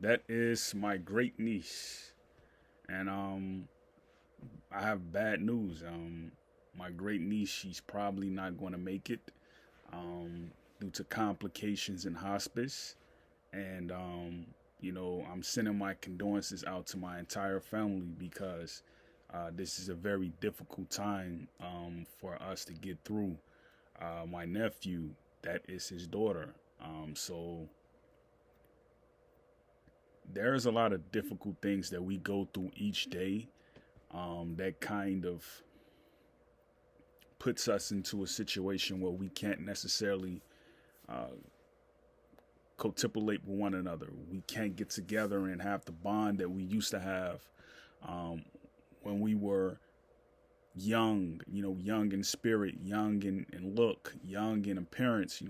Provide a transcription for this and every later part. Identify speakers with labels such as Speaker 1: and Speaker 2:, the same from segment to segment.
Speaker 1: That is my great niece, and I have bad news. My great niece, she's probably not going to make it, due to complications in hospice, and I'm sending my condolences out to my entire family because this is a very difficult time for us to get through. My nephew, that is his daughter. So there's a lot of difficult things that we go through each day, that kind of puts us into a situation where we can't necessarily uh, cotipulate with one another. We can't get together and have the bond that we used to have um, when we were young, young in spirit, young in look, young in appearance,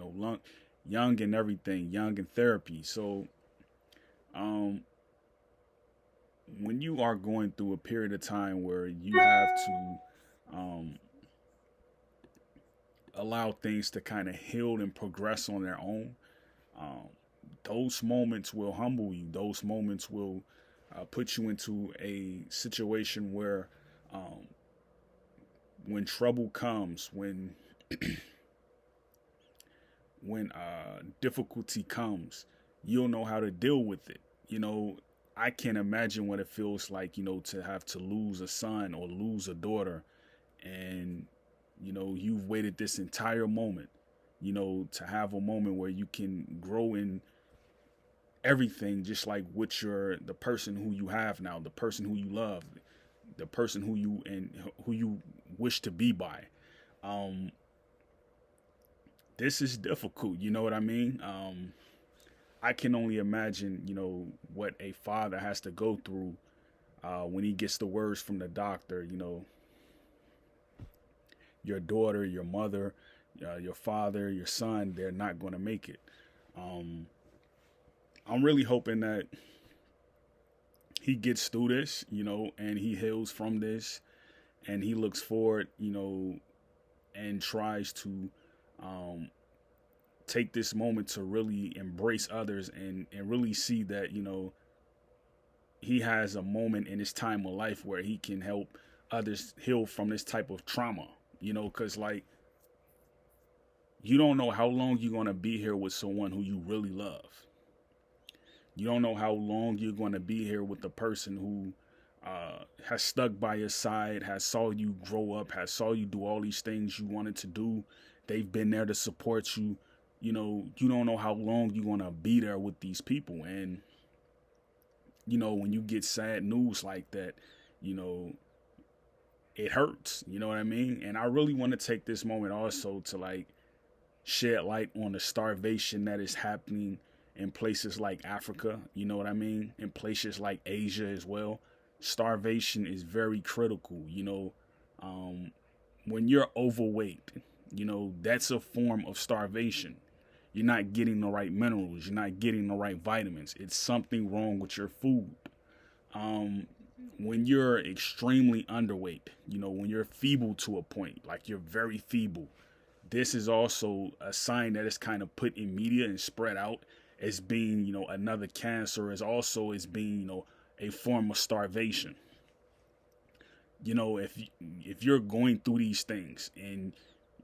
Speaker 1: young in everything, young in therapy. So um, when you are going through a period of time where you have to um, allow things to kind of heal and progress on their own, um, those moments will humble you. Those moments will put you into a situation where um, when trouble comes, when difficulty comes, you'll know how to deal with it. You know, I can't imagine what it feels like, to have to lose a son or lose a daughter, and you've waited this entire moment, to have a moment where you can grow in everything, just like with the person who you have now, the person who you love, the person who you wish to be by. Um, this is difficult. You know what I mean? I can only imagine, what a father has to go through when he gets the words from the doctor. Your daughter, your mother, your father, your son, they're not going to make it. Um, I'm really hoping that he gets through this, and he heals from this, and he looks forward, and tries to um, take this moment to really embrace others and really see that, he has a moment in his time of life where he can help others heal from this type of trauma, because like you don't know how long you're going to be here with someone who you really love. You don't know how long you're going to be here with the person who has stuck by your side, has saw you grow up, has saw you do all these things you wanted to do. They've been there to support you. You don't know how long you're going to be there with these people. And, when you get sad news like that, you know, it hurts. You know what I mean? And I really want to take this moment also to like shed light on the starvation that is happening in places like Africa, you know what I mean? In places like Asia as well. Starvation is very critical, Um, when you're overweight, that's a form of starvation. You're not getting the right minerals, you're not getting the right vitamins. It's something wrong with your food. Um, when you're extremely underweight, when you're feeble to a point, like you're very feeble, this is also a sign that it's kind of put in media and spread out as being, another cancer, as also as being, a form of starvation. If you're going through these things and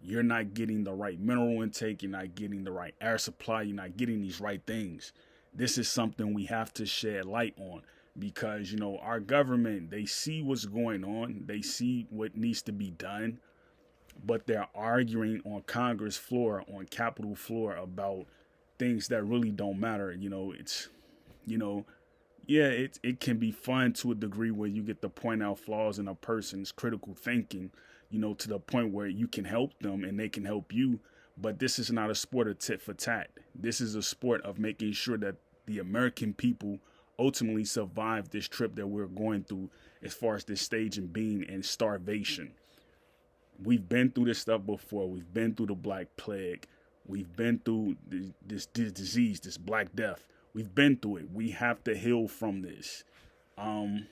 Speaker 1: you're not getting the right mineral intake, you're not getting the right air supply, you're not getting these right things, this is something we have to shed light on because, our government, they see what's going on, they see what needs to be done, but they're arguing on Congress floor, on Capitol floor about things that really don't matter. You know, yeah, it can be fun to a degree where you get to point out flaws in a person's critical thinking, to the point where you can help them and they can help you. But this is not a sport of tit for tat. This is a sport of making sure that the American people ultimately survive this trip that we're going through as far as this stage and being in starvation. We've been through this stuff before. We've been through the Black Plague. We've been through this disease, this Black Death. We've been through it. We have to heal from this. Um,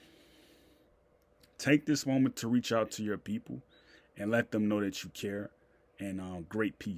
Speaker 1: Take this moment to reach out to your people and let them know that you care. And great peace.